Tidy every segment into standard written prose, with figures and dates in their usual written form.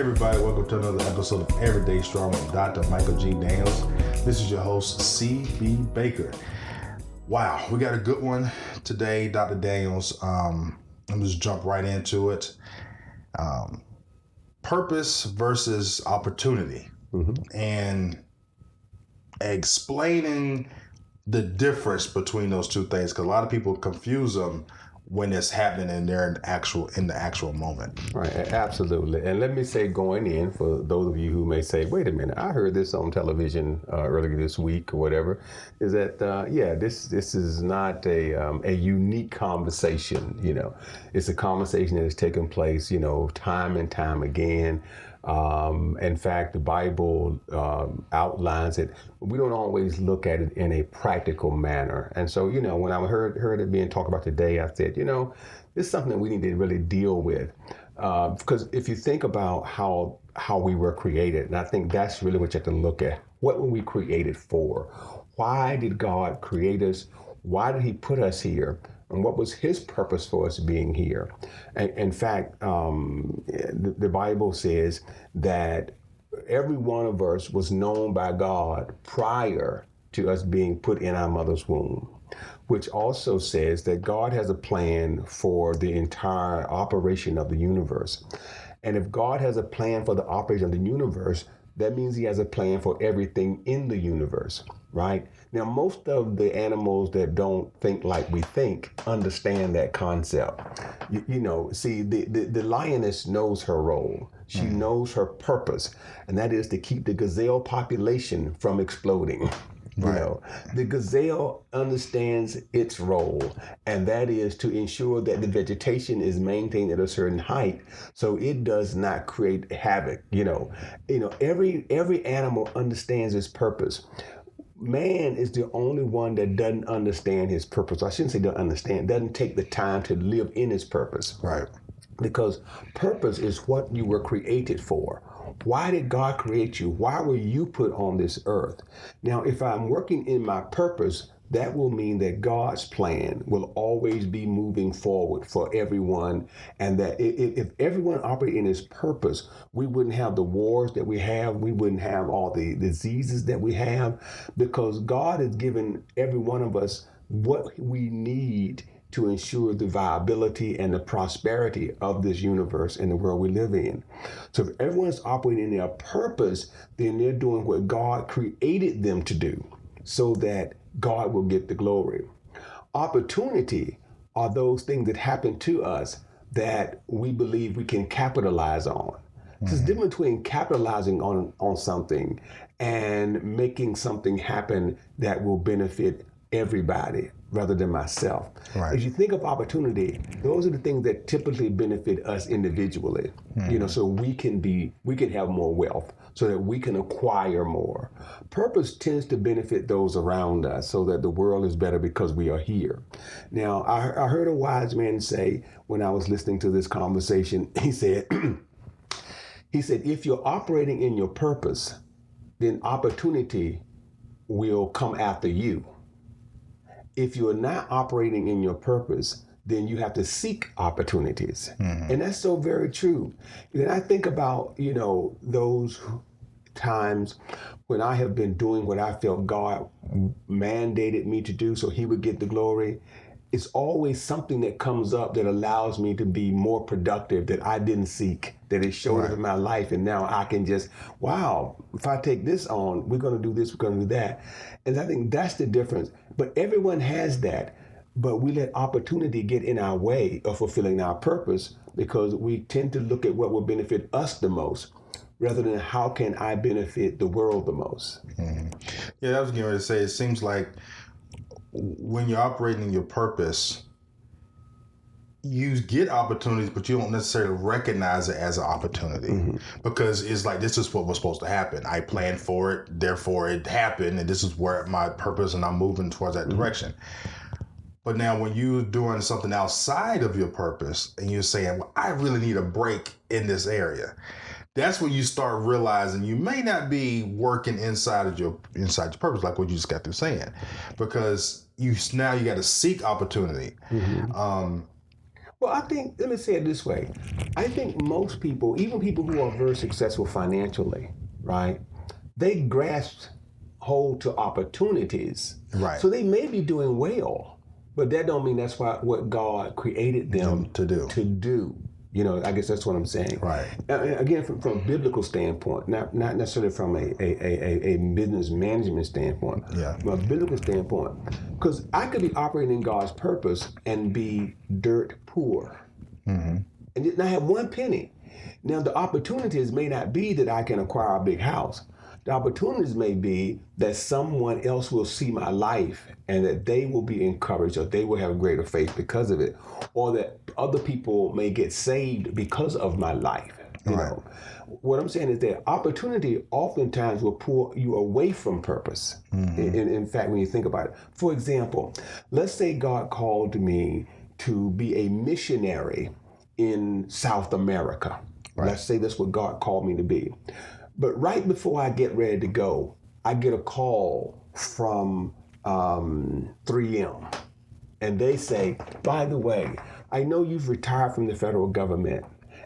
everybody, welcome to another episode of Everyday Strong with Dr. Michael G. Daniels. This is your host, C.B. Baker. Wow, we got a good one today, Dr. Daniels. I'm just jump right into it. Purpose versus opportunity, and explaining the difference between those two things, because a lot of people confuse them when it's happening and they're in the actual moment. Right, absolutely. And let me say, going in, for those of you who may say, wait a minute, I heard this on television earlier this week or whatever, is that, this is not a unique conversation, It's a conversation that has taken place, time and time again. In fact, the Bible outlines it. We don't always look at it in a practical manner. And so, when I heard it being talked about today, I said, this is something that we need to really deal with. Because if you think about how we were created, and I think that's really what you have to look at. What were we created for? Why did God create us? Why did he put us here? And what was his purpose for us being here? And in fact, the Bible says that every one of us was known by God prior to us being put in our mother's womb, which also says that God has a plan for the entire operation of the universe. And if God has a plan for the operation of the universe, that means he has a plan for everything in the universe, right? Now, most of the animals that don't think like we think understand that concept. See, the lioness knows her role. She knows her purpose, and that is to keep the gazelle population from exploding. Right. The gazelle understands its role, and that is to ensure that the vegetation is maintained at a certain height so it does not create havoc. Every animal understands its purpose. Man is the only one that doesn't understand his purpose. I shouldn't say doesn't take the time to live in his purpose. Right. Because purpose is what you were created for. Why did God create you? Why were you put on this earth? Now, if I'm working in my purpose, that will mean that God's plan will always be moving forward for everyone. And that if everyone operated in his purpose, we wouldn't have the wars that we have. We wouldn't have all the diseases that we have, because God has given every one of us what we need to ensure the viability and the prosperity of this universe and the world we live in. So if everyone's operating in their purpose, then they're doing what God created them to do so that God will get the glory. Opportunity are those things that happen to us that we believe we can capitalize on. There's a difference between capitalizing on something and making something happen that will benefit everybody rather than myself. Right. If you think of opportunity, those are the things that typically benefit us individually. So we can have more wealth, so that we can acquire more. Purpose tends to benefit those around us, so that the world is better because we are here. Now, I heard a wise man say, when I was listening to this conversation, he said, if you're operating in your purpose, then opportunity will come after you. If you're not operating in your purpose, then you have to seek opportunities. And that's so very true. And I think about, those times when I have been doing what I felt God mandated me to do so he would get the glory. It's always something that comes up that allows me to be more productive that I didn't seek, that it showed up in my life. And now I can just, wow, if I take this on, we're going to do this, we're going to do that. And I think that's the difference. But everyone has that. But we let opportunity get in our way of fulfilling our purpose because we tend to look at what will benefit us the most rather than how can I benefit the world the most. Yeah, I was getting ready to say, it seems like when you're operating your purpose, you get opportunities, but you don't necessarily recognize it as an opportunity because it's like, this is what was supposed to happen. I planned for it, therefore it happened, and this is where my purpose, and I'm moving towards that direction. But now when you're doing something outside of your purpose and you're saying, well, I really need a break in this area, that's when you start realizing you may not be working inside your purpose, like what you just got through saying, because you got to seek opportunity. Well, I think, let me say it this way. I think most people, even people who are very successful financially, right, they grasp hold to opportunities. Right. So they may be doing well, but that don't mean that's what God created them to do. You know, I guess that's what I'm saying. Right. Again, from a biblical standpoint, not necessarily from a business management standpoint, Yeah. from a biblical standpoint, because I could be operating in God's purpose and be dirt poor, and not have one penny. Now, the opportunities may not be that I can acquire a big house. The opportunities may be that someone else will see my life and that they will be encouraged or they will have greater faith because of it, or that other people may get saved because of my life. You know, what I'm saying is that opportunity oftentimes will pull you away from purpose. In fact, when you think about it, for example, let's say God called me to be a missionary in South America. Right. Let's say that's what God called me to be. But right before I get ready to go, I get a call from 3M. And they say, by the way, I know you've retired from the federal government,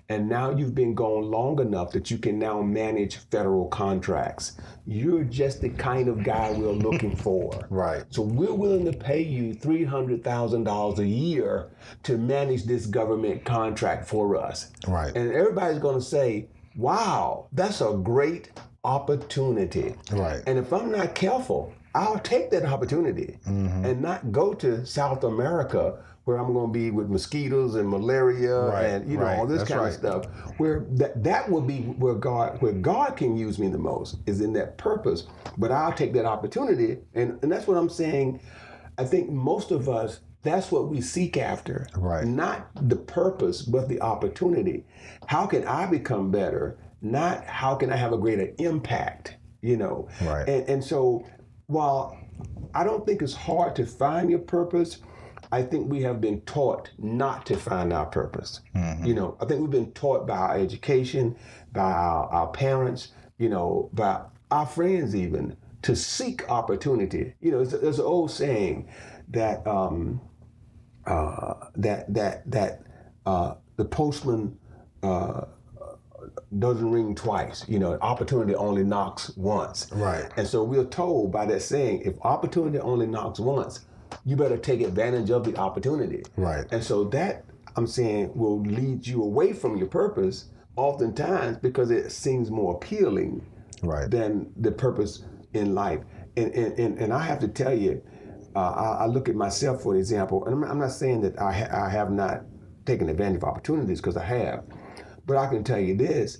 and now you've been gone long enough that you can now manage federal contracts. You're just the kind of guy we're looking for. Right. So we're willing to pay you $300,000 a year to manage this government contract for us. Right. And everybody's going to say, wow, that's a great opportunity. Right. And if I'm not careful, I'll take that opportunity and not go to South America where I'm going to be with mosquitoes and malaria and all this kind of stuff. Where that will be where God can use me the most is in that purpose. But I'll take that opportunity, and that's what I'm saying. I think most of us, that's what we seek after. Right. Not the purpose, but the opportunity. How can I become better? Not how can I have a greater impact, you know? Right. And so while I don't think it's hard to find your purpose, I think we have been taught not to find our purpose. You know, I think we've been taught by our education, by our parents, you know, by our friends even, to seek opportunity. You know, there's an old saying that the postman doesn't ring twice. You know, opportunity only knocks once. Right. And so we're told by that saying, if opportunity only knocks once, you better take advantage of the opportunity. Right. And so that, I'm saying, will lead you away from your purpose oftentimes because it seems more appealing than the purpose in life. And I have to tell you, I look at myself for an example, and I'm not saying that I have not taken advantage of opportunities, because I have, but I can tell you this: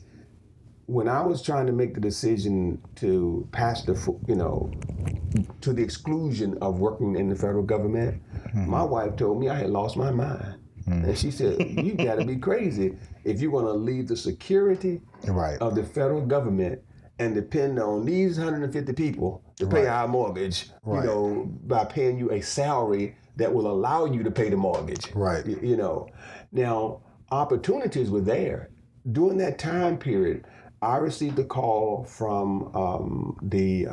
when I was trying to make the decision to pastor, you know, to the exclusion of working in the federal government, my wife told me I had lost my mind, and she said, "You got to be crazy if you're going to leave the security of the federal government and depend on these 150 people to pay our mortgage, you know, by paying you a salary that will allow you to pay the mortgage." Right. You know, now opportunities were there. During that time period, I received a call from the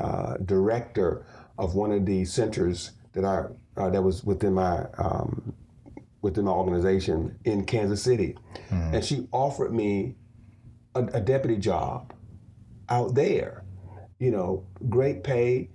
director of one of the centers that that was within my organization in Kansas City, and she offered me a deputy job out there. You know, great pay.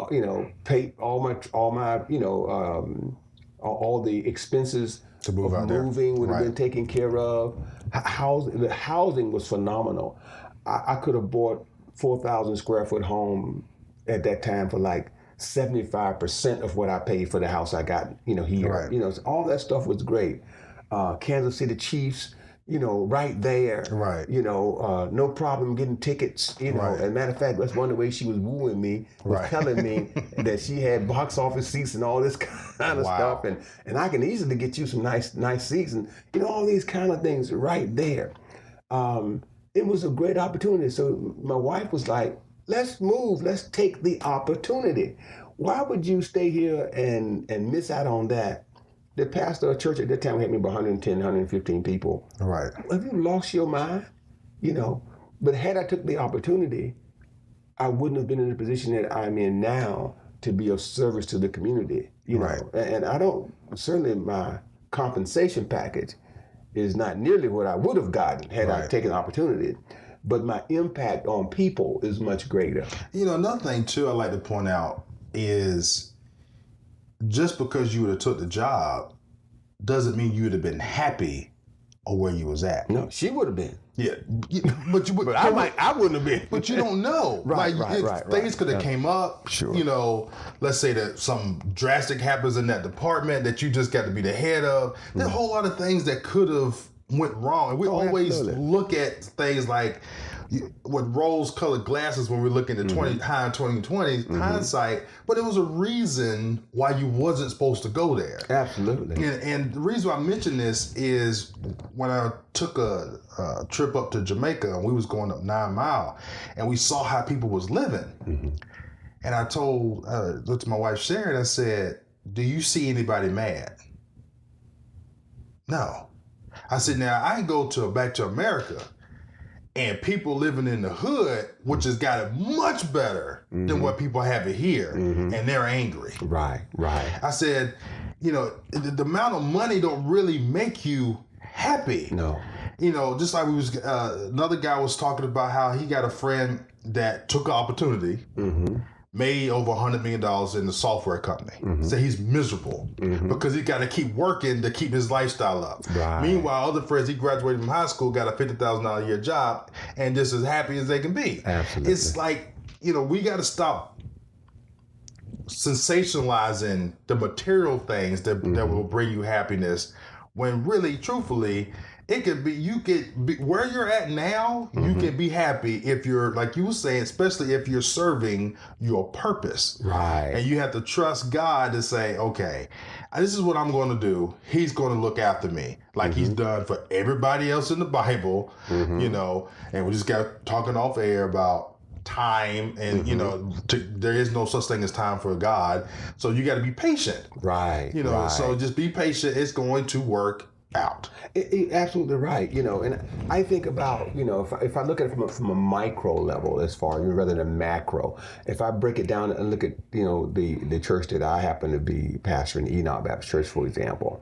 You know, pay all my you know all the expenses to move of out there. Moving would have been taken care of. The housing was phenomenal. I could have bought 4,000 square foot home at that time for like 75% of what I paid for the house I got, you know, here. Right. You know, so all that stuff was great. Kansas City Chiefs, you know, right there. Right. You know, no problem getting tickets, you know. Right. As a matter of fact, that's one of the ways she was wooing me, was telling me that she had box office seats and all this kind of stuff. And I can easily get you some nice seats and, you know, all these kind of things right there. It was a great opportunity. So my wife was like, let's move, let's take the opportunity. Why would you stay here and miss out on that? The pastor of church at that time had me about 110, 115 people. Right. Have you lost your mind? You know, but had I took the opportunity, I wouldn't have been in the position that I'm in now to be of service to the community. You know, and I don't, certainly my compensation package is not nearly what I would have gotten had I Right. taken the opportunity. But my impact on people is much greater. You know, another thing too I like to point out is just because you would have took the job doesn't mean you would have been happy or where you was at. No, she would have been. Yeah, but I wouldn't have been. But you don't know. Right, Like, right. Things could have came up. Sure. You know, let's say that some drastic happens in that department that you just got to be the head of. There's a whole lot of things that could have went wrong. And we always absolutely. look at things like with rose-colored glasses when we're looking at 2020 hindsight. But it was a reason why you wasn't supposed to go there. Absolutely. And the reason why I mention this is when I took a trip up to Jamaica and we was going up 9 Mile and we saw how people was living. And I looked at my wife Sharon, I said, do you see anybody mad? No. I said, now I go back to America and people living in the hood, which has got it much better than what people have it here, and they're angry. Right. I said, you know, the amount of money don't really make you happy. No. You know, just like another guy was talking about how he got a friend that took an opportunity, made over $100 million in the software company. So he's miserable because he got to keep working to keep his lifestyle up. Right. Meanwhile, other friends, he graduated from high school, got a $50,000 a year job, and just as happy as they can be. Absolutely. It's like, you know, we got to stop sensationalizing the material things that will bring you happiness when really, truthfully, it could be, you could be where you're at now, you can be happy if you're, like you were saying, especially if you're serving your purpose. Right. And you have to trust God to say, okay, this is what I'm going to do. He's going to look after me like he's done for everybody else in the Bible, you know, and we just got talking off air about time and, you know, there is no such thing as time for God. So you got to be patient. Right. You know, so just be patient. It's going to work out. Absolutely right. You know, and I think about, you know, if I look at it from a micro level as far rather than macro, if I break it down and look at, you know, the church that I happen to be pastor in, Enoch Baptist Church, for example,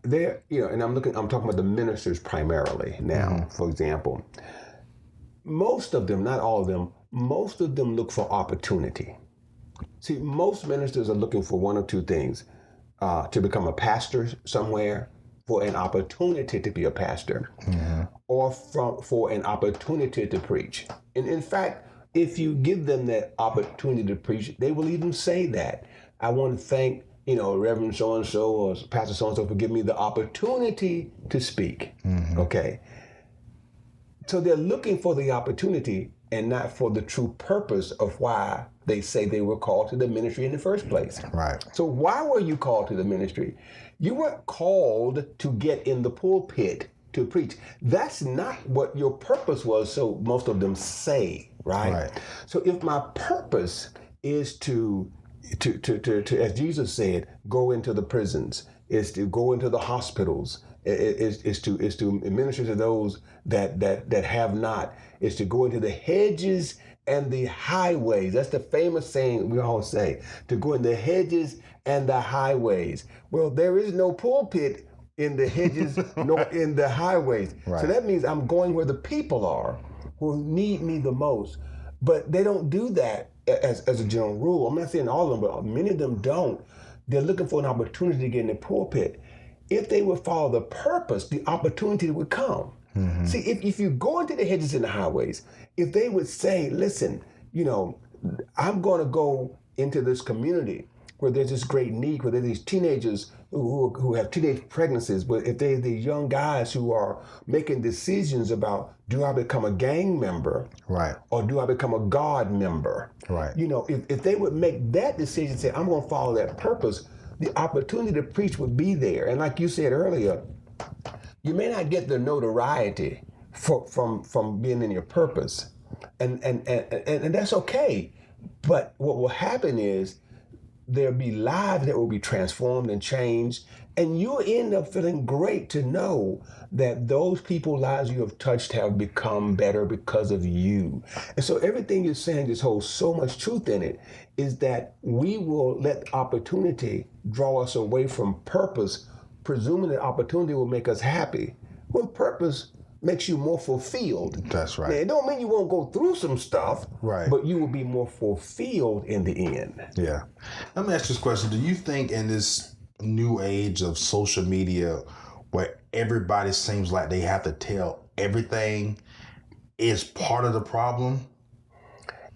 there, you know, and I'm talking about the ministers primarily now, for example. Most of them, not all of them, most of them look for opportunity. See, most ministers are looking for one or two things: to become a pastor somewhere, for an opportunity to be a pastor, or for an opportunity to preach. And in fact, if you give them that opportunity to preach, they will even say that. I want to thank, you know, Reverend so-and-so or Pastor so-and-so for giving me the opportunity to speak. Okay. So they're looking for the opportunity and not for the true purpose of why they say they were called to the ministry in the first place. Right. So why were you called to the ministry? You weren't called to get in the pulpit to preach. That's not what your purpose was, so most of them say, right? So if my purpose is to as Jesus said, go into the prisons, is to go into the hospitals, is to minister to those that have not, is to go into the hedges and the highways. That's the famous saying we all say, to go in the hedges and the highways. Well, there is no pulpit in the hedges nor in the highways. Right. So that means I'm going where the people are who need me the most. But they don't do that as a general rule. I'm not saying all of them, but many of them don't. They're looking for an opportunity to get in the pulpit. If they would follow the purpose, the opportunity would come. See, if you go into the hedges and the highways, if they would say, listen, you know, I'm going to go into this community where there's this great need, where there's these teenagers who have teenage pregnancies, but if they're the young guys who are making decisions about, do I become a gang member? Right. Or do I become a God member? Right. You know, if they would make that decision, say, I'm going to follow that purpose, the opportunity to preach would be there. And like you said earlier, you may not get the notoriety from being in your purpose, and that's okay. But what will happen is there'll be lives that will be transformed and changed, and you'll end up feeling great to know that those people's lives you have touched have become better because of you. And so everything you're saying just holds so much truth in it, is that we will let opportunity draw us away from purpose presuming that opportunity will make us happy when purpose makes you more fulfilled. That's right. Now, it don't mean you won't go through some stuff, Right. but you will be more fulfilled in the end. Yeah. Let me ask you this question. Do you think in this new age of social media where everybody seems like they have to tell everything is part of the problem?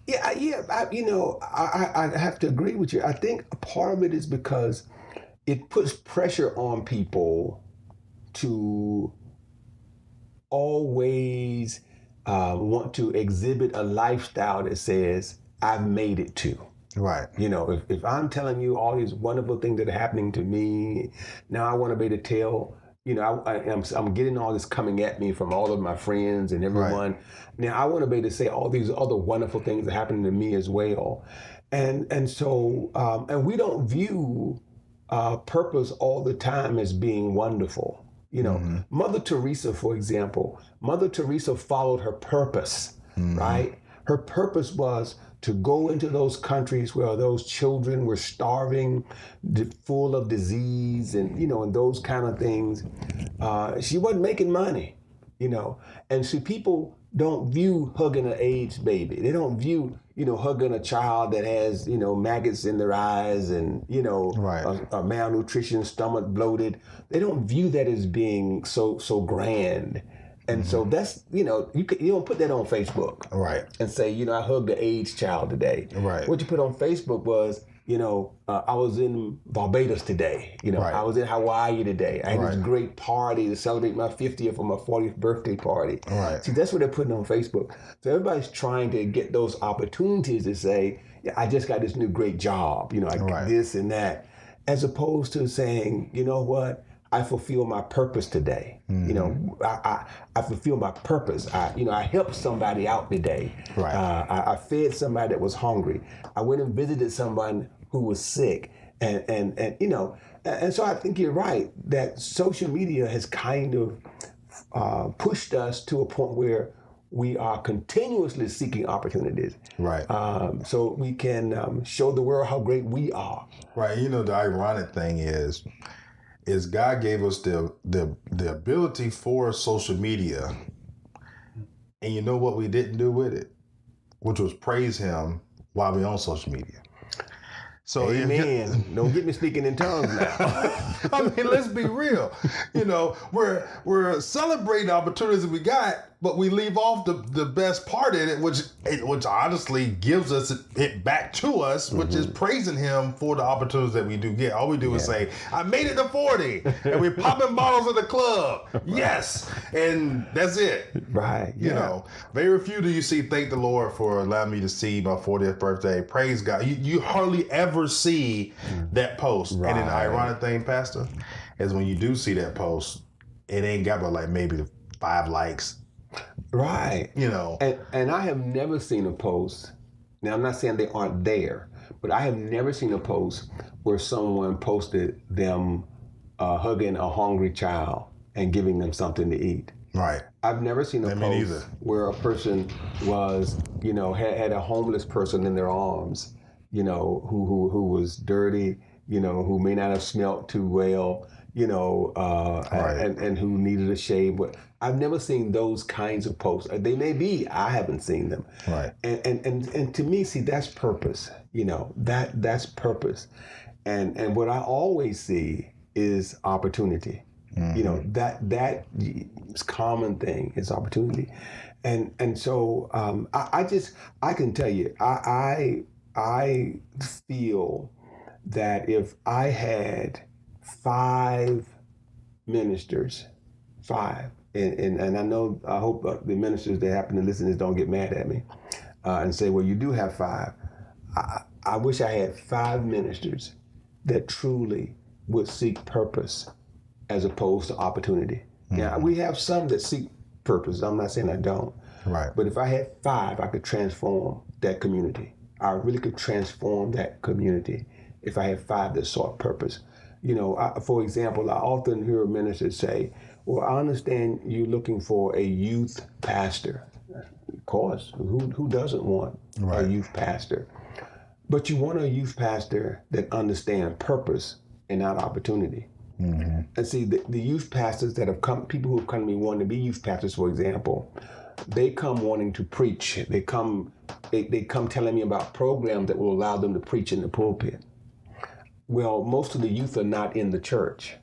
Yeah. I have to agree with you. I think a part of it is because it puts pressure on people to always want to exhibit a lifestyle that says, I've made it to. Right. You know, if I'm telling you all these wonderful things that are happening to me, now I want to be able to tell, you know, I'm getting all this coming at me from all of my friends and everyone. Right. Now I want to be able to say all these other wonderful things that are happening to me as well. And so we don't view purpose all the time as being wonderful. You know, Mother Teresa, for example, Mother Teresa followed her purpose, right? Her purpose was to go into those countries where those children were starving, full of disease and, you know, and those kind of things. She wasn't making money, you know. And see, people don't view hugging an AIDS baby. They don't view, you know, hugging a child that has, you know, maggots in their eyes and, you know, Right. a malnutrition, stomach bloated. They don't view that as being so grand. And so that's, you know, you don't put that on Facebook. Right. And say, you know, I hugged an AIDS child today. Right. What you put on Facebook was, you know, I was in Barbados today. You know, Right. I was in Hawaii today. I had this Right. great party to celebrate my 50th or my 40th birthday party. Right. See, that's what they're putting on Facebook. So everybody's trying to get those opportunities to say, yeah, I just got this new great job. You know, I Right. this and that. As opposed to saying, you know what? I fulfill my purpose today. You know, I fulfill my purpose. I helped somebody out today. Right. I fed somebody that was hungry. I went and visited someone who was sick. And you know, and so I think you're right that social media has kind of pushed us to a point where we are continuously seeking opportunities. Right. So we can show the world how great we are. Right. You know, the ironic thing is God gave us the ability for social media, and you know what we didn't do with it, which was praise Him while we're on social media. So Amen. Don't get me speaking in tongues now. I mean, let's be real. You know, we're celebrating the opportunities we got, but we leave off the best part in it, which honestly gives us it back to us, which is praising Him for the opportunities that we do get. All we do is say, "I made it to 40," and we're popping bottles at the club. Yes, and that's it. Right. You know, very few do you see thank the Lord for allowing me to see my 40th birthday. Praise God. You hardly ever see that post. Right. And then the ironic thing, Pastor, is when you do see that post, it ain't got but like maybe 5 likes. Right. You know. And I have never seen a post. Now, I'm not saying they aren't there, but I have never seen a post where someone posted them hugging a hungry child and giving them something to eat. Right. I've never seen a Me post neither. where a person was, you know, had a homeless person in their arms, you know, who was dirty, you know, who may not have smelt too well, you know, Right. and who needed a shave. But I've never seen those kinds of posts. They may be, I haven't seen them. Right. And to me, see, that's purpose. You know, that's purpose. And what I always see is opportunity. You know, that is common thing is opportunity. And so I can tell you, I feel that if I had 5 ministers, 5, and I know, I hope the ministers that happen to listen to this don't get mad at me and say, well, you do have 5. I wish I had 5 ministers that truly would seek purpose as opposed to opportunity. Now, we have some that seek purpose. I'm not saying I don't. Right. But if I had 5, I could transform that community. I really could transform that community if I had 5 that sought purpose. You know, for example, I often hear ministers say, well, I understand you're looking for a youth pastor. Of course, who doesn't want Right. a youth pastor? But you want a youth pastor that understands purpose and not opportunity. And see, the youth pastors that have come, people who have come to me wanting to be youth pastors, for example, they come wanting to preach. They come telling me about programs that will allow them to preach in the pulpit. Well, most of the youth are not in the church.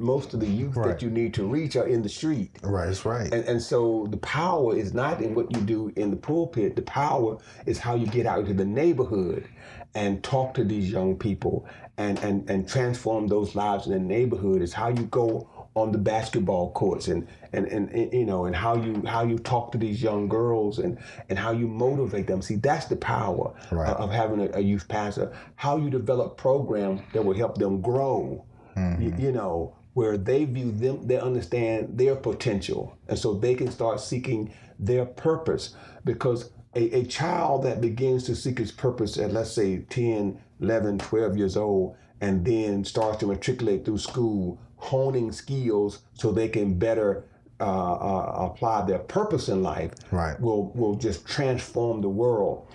Most of the youth that you need to reach are in the street. Right, that's right. And so the power is not in what you do in the pulpit. The power is how you get out into the neighborhood and talk to these young people and transform those lives in the neighborhood. Is how you go on the basketball courts and you know, and how you talk to these young girls and how you motivate them. See, that's the power of having a youth pastor. How you develop programs that will help them grow. You know, where they view them, they understand their potential, and so they can start seeking their purpose. Because a child that begins to seek his purpose at, let's say, 10, 11, 12 years old, and then starts to matriculate through school, honing skills so they can better apply their purpose in life, will just transform the world.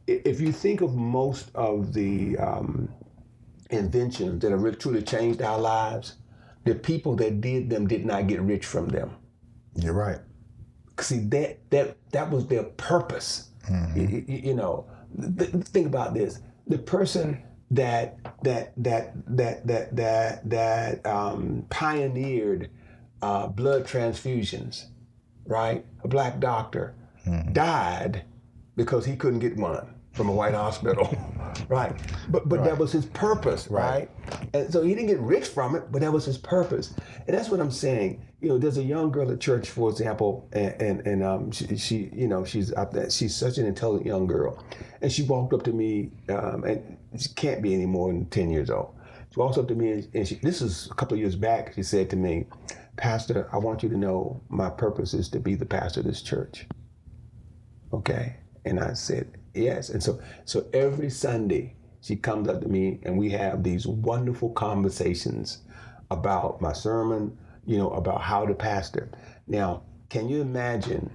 If you think of most of the inventions that have really truly changed our lives, the people that did them did not get rich from them. You're right. See, that was their purpose. You know, think about this: the person that pioneered blood transfusions, right? A black doctor died because he couldn't get one from a white hospital, right? But that was his purpose, right? And so he didn't get rich from it, but that was his purpose. And that's what I'm saying. You know, there's a young girl at church, for example, and she you know, she's up there. She's such an intelligent young girl, and she walked up to me, and she can't be any more than 10 years old. She walks up to me, and this is a couple of years back. She said to me, "Pastor, I want you to know my purpose is to be the pastor of this church." Okay, and I said, yes. And so every Sunday she comes up to me and we have these wonderful conversations about my sermon, you know, about how to pastor. Now, can you imagine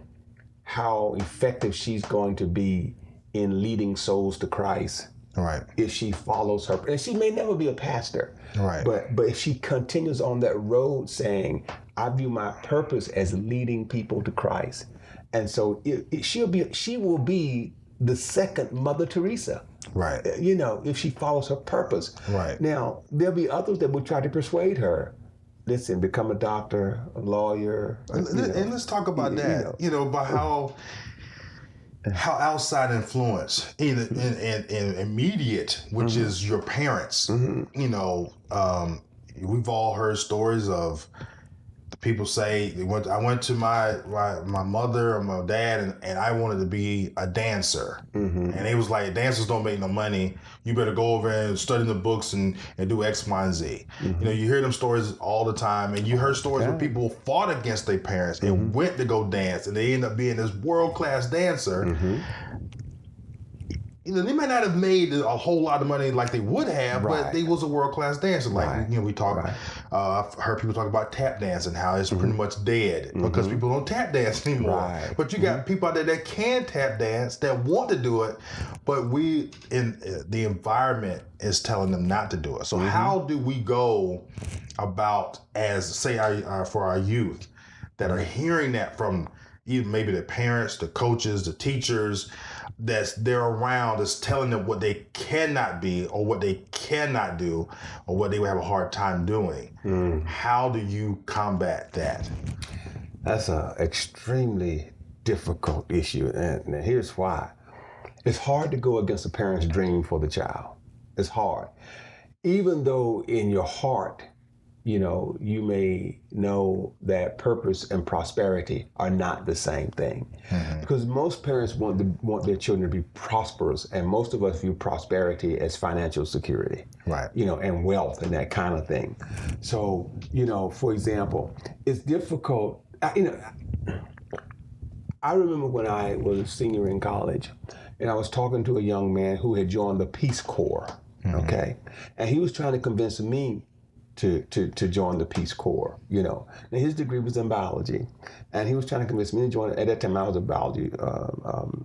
how effective she's going to be in leading souls to Christ? Right. If she follows her, and she may never be a pastor. Right. But if she continues on that road saying, I view my purpose as leading people to Christ. And so she will be the second Mother Teresa. Right. You know, if she follows her purpose. Right. Now, there'll be others that will try to persuade her. Listen, become a doctor, a lawyer. And let's talk about that. You know, about how outside influence and immediate, which is your parents. You know, we've all heard stories of people say I went to my mother or my dad and I wanted to be a dancer, and they was like, dancers don't make no money. You better go over and study the books and do X, Y, and Z. You know, you hear them stories all the time, and you heard stories where people fought against their parents and went to go dance, and they end up being this world-class dancer. You know, they might not have made a whole lot of money like they would have, but they was a world-class dancer. Like, you know, we talk, I've heard people talk about tap dancing, how it's pretty much dead because people don't tap dance anymore. But you got people out there that can tap dance, that want to do it, but the environment is telling them not to do it. So how do we go about, as say for our youth that are hearing that from even maybe the parents, the coaches, the teachers, they're around, is telling them what they cannot be or what they cannot do or what they would have a hard time doing. How do you combat that? That's an extremely difficult issue, and here's why. It's hard to go against a parent's dream for the child. It's hard. Even though in your heart, you know, you may know that purpose and prosperity are not the same thing. Because most parents want their children to be prosperous, and most of us view prosperity as financial security. You know, and wealth and that kind of thing. So, you know, for example, it's difficult. You know, I remember when I was a senior in college, and I was talking to a young man who had joined the Peace Corps. Okay, and he was trying to convince me to join the Peace Corps, you know. And his degree was in biology, and he was trying to convince me to join. At that time, I was a biology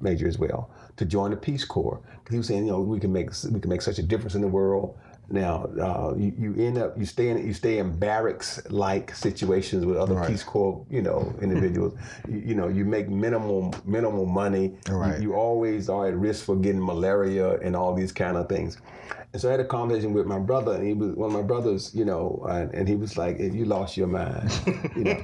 major as well, to join the Peace Corps. He was saying, you know, we can make such a difference in the world. Now, you end up you stay in barracks-like situations with other Peace Corps, individuals. You make minimal money. Right. You always are at risk for getting malaria and all these kind of things. And so I had a conversation with my brother, and he was one of my brothers, and he was like, "You lost your mind.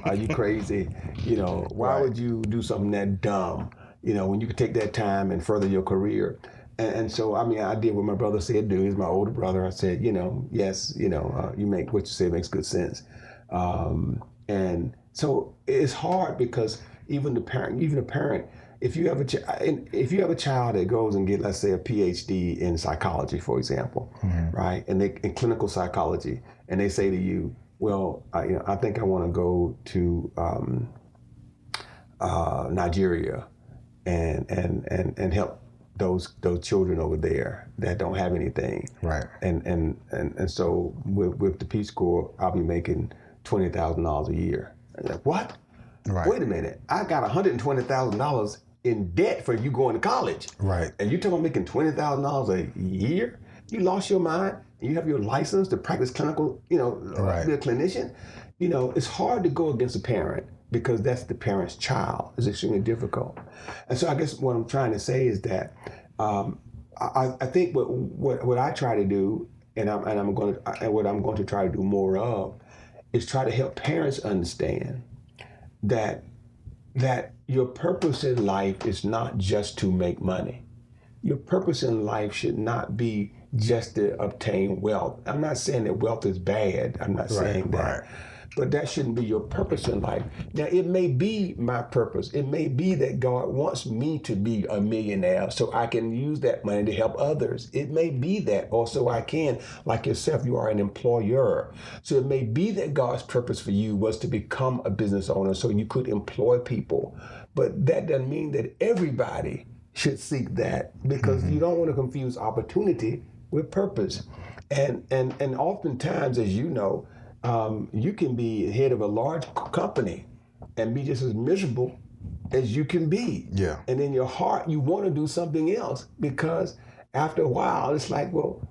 Are you crazy? Why would you do something that dumb? When you could take that time and further your career." And so, I did what my brother said do. He's my older brother. I said, yes, you make what you say makes good sense. And so it's hard because even a parent, if you have a child that goes and get, let's say, a PhD in psychology, for example, right, and in clinical psychology, and they say to you, well, I think I want to go to Nigeria and help those children over there that don't have anything. Right. And so with the Peace Corps, I'll be making $20,000 a year. I'm like, what? Right. Wait a minute. I got $120,000 in debt for you going to college. Right. And you talking about making $20,000 a year? You lost your mind. You have your license to practice clinical, be a clinician. It's hard to go against a parent because that's the parent's child. It's extremely difficult. And so I guess what I'm trying to say is that I think what I try to do, and what I'm going to try to do more of, is try to help parents understand that your purpose in life is not just to make money. Your purpose in life should not be just to obtain wealth. I'm not saying that wealth is bad. I'm not saying that. Right. But that shouldn't be your purpose in life. Now, it may be my purpose. It may be that God wants me to be a millionaire so I can use that money to help others. It may be that, or so I can, like yourself, you are an employer. So it may be that God's purpose for you was to become a business owner so you could employ people. But that doesn't mean that everybody should seek that, because you don't want to confuse opportunity with purpose. And oftentimes, as you know, you can be head of a large company and be just as miserable as you can be. Yeah. And in your heart, you want to do something else, because after a while, it's like, well,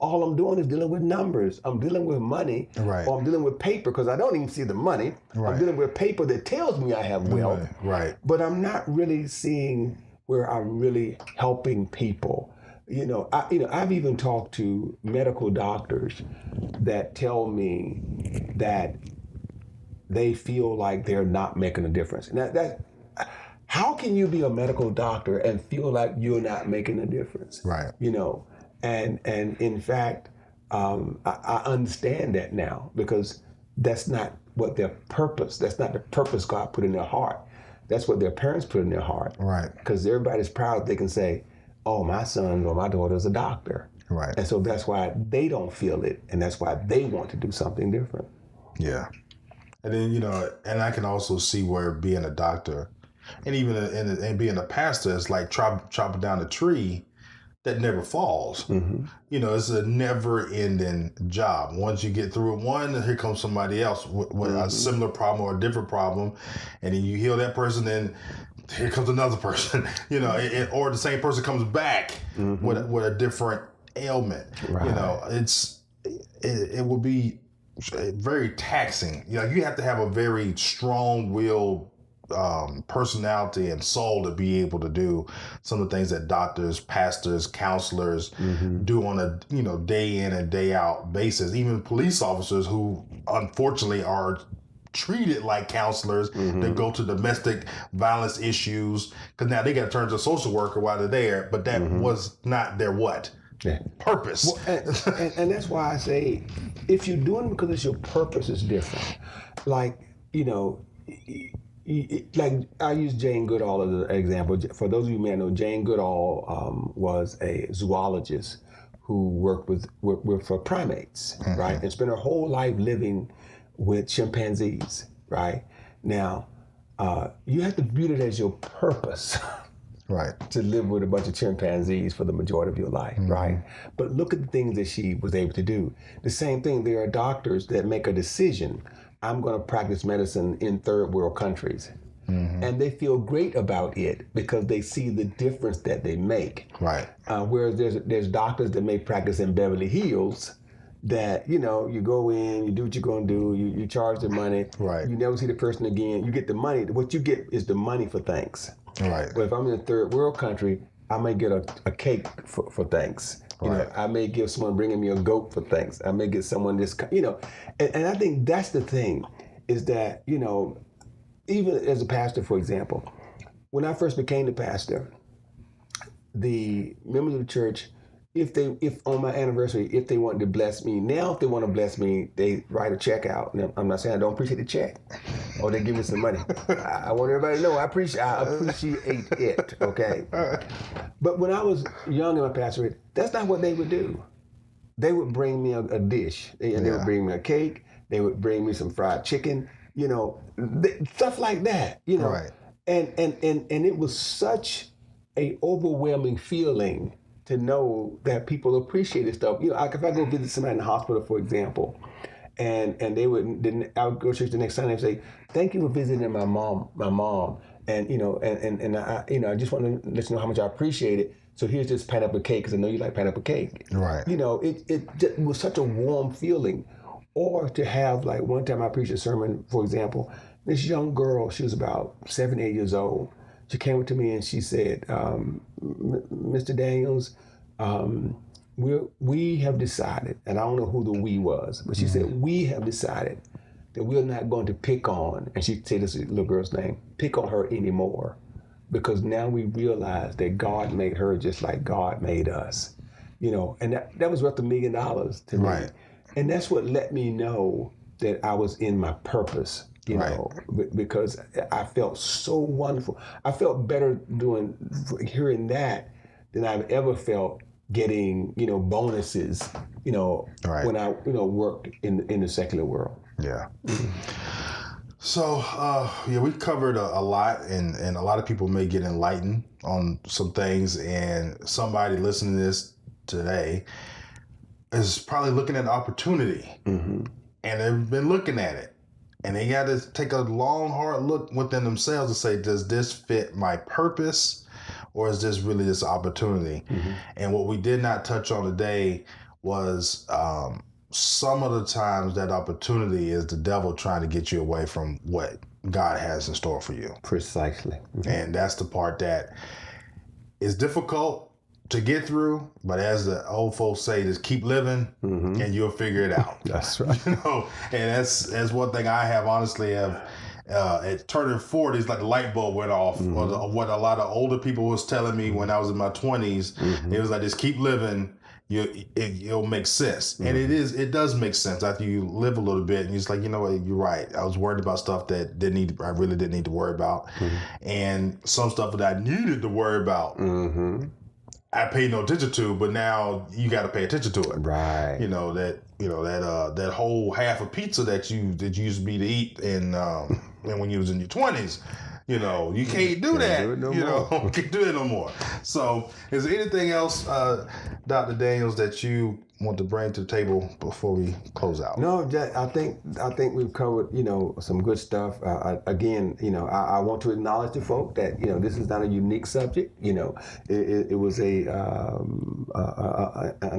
all I'm doing is dealing with numbers. I'm dealing with money, Right. or I'm dealing with paper because I don't even see the money. Right. I'm dealing with paper that tells me I have wealth. Right. But I'm not really seeing where I'm really helping people. I've even talked to medical doctors that tell me that they feel like they're not making a difference. And how can you be a medical doctor and feel like you're not making a difference? Right. And in fact, I understand that now, because that's not what their purpose. That's not the purpose God put in their heart. That's what their parents put in their heart. Right. Because everybody's proud they can say, oh, my son or my daughter's a doctor. Right. And so that's why they don't feel it, and that's why they want to do something different. Yeah. And then, and I can also see where being a doctor and even and being a pastor is like chopping down a tree that never falls. Mm-hmm. It's a never ending job. Once you get through one, here comes somebody else with a similar problem or a different problem. And then you heal that person, then here comes another person, or the same person comes back with a different ailment. Right. It will be very taxing. You have to have a very strong-willed personality and soul to be able to do some of the things that doctors, pastors, counselors do on a day in and day out basis. Even police officers who unfortunately are treated like counselors that go to domestic violence issues, because now they got to turn to a social worker while they're there, but that was not their purpose. Well, and that's why I say, if you're doing it because it's your purpose, is different. Like, like I use Jane Goodall as an example. For those of you who may know, Jane Goodall was a zoologist who worked with primates, right, and spent her whole life living with chimpanzees, right? Now, you have to view it as your purpose, right, to live with a bunch of chimpanzees for the majority of your life, right? But look at the things that she was able to do. The same thing, there are doctors that make a decision, I'm gonna practice medicine in third world countries. and they feel great about it because they see the difference that they make. Right. Whereas there's doctors that may practice in Beverly Hills that, you go in, you do what you're going to do, you charge the money, Right. you never see the person again, you get the money. What you get is the money for thanks. Right. But if I'm in a third world country, I may get a cake for thanks. Right. I may give someone bringing me a goat for thanks. I may get someone this, and I think that's the thing, is that, even as a pastor, for example, when I first became the pastor, the members of the church, if on my anniversary, if they wanted to bless me, now if they want to bless me, they write a check out. Now, I'm not saying I don't appreciate the check, or they give me some money. I want everybody to know I appreciate it. Okay. But when I was young in my pastorate, that's not what they would do. They would bring me a dish. They would bring me a cake. They would bring me some fried chicken. Stuff like that. Right. And it was such a overwhelming feeling to know that people appreciated stuff. Like if I go visit somebody in the hospital, for example, and I would go to church the next Sunday and say, "Thank you for visiting my mom," and I just want to let you know how much I appreciate it. So here's this pineapple cake because I know you like pineapple cake. Right. It just was such a warm feeling. Or to have, like one time I preached a sermon, for example, this young girl, she was about 7, 8 years old. She came up to me and she said, Mr. Daniels, we have decided, and I don't know who the we was, but she said, we have decided that we're not going to pick on, and she said this little girl's name, pick on her anymore, because now we realize that God made her just like God made us. And that was worth $1 million to me. Right. And that's what let me know that I was in my purpose, because I felt so wonderful. I felt better hearing that than I've ever felt getting, bonuses, Right. when I, worked in the secular world. Yeah. So, we covered a lot, and a lot of people may get enlightened on some things, and somebody listening to this today is probably looking at the opportunity, and they've been looking at it, and they got to take a long, hard look within themselves to say, does this fit my purpose, or is this really this opportunity? And what we did not touch on today was some of the times that opportunity is the devil trying to get you away from what God has in store for you. Precisely. And that's the part that is difficult to get through, but as the old folks say, just keep living and you'll figure it out. That's right. And that's one thing I have honestly at turning 40, it's like the light bulb went off. Or what a lot of older people was telling me when I was in my 20s, it was like, just keep living, it'll make sense. And it does make sense after you live a little bit, and you're just like, you know what, you're right. I was worried about stuff that I really didn't need to worry about. And some stuff that I needed to worry about, I paid no attention to, but now you got to pay attention to it. Right. That whole half a pizza that you used to be to eat, and when you was in your 20s, you can't do that. Can't do it no more. So, is there anything else, Dr. Daniels, that you want to bring to the table before we close out? No, I think we've covered some good stuff. Again, I want to acknowledge the folk that this is not a unique subject. It was an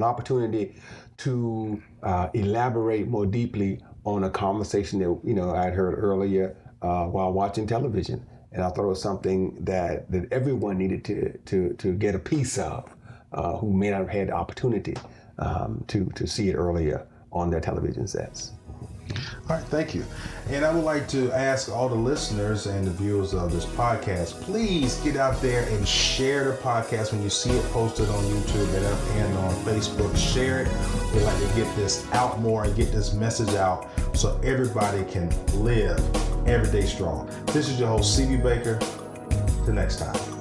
opportunity to elaborate more deeply on a conversation that I'd heard earlier while watching television, and I thought it was something that everyone needed to get a piece of, who may not have had the opportunity to see it earlier on their television sets. All right, thank you. And I would like to ask all the listeners and the viewers of this podcast, please get out there and share the podcast when you see it posted on YouTube and on Facebook. Share it. We'd like to get this out more and get this message out so everybody can live every day strong. This is your host, C.B. Baker. Till next time.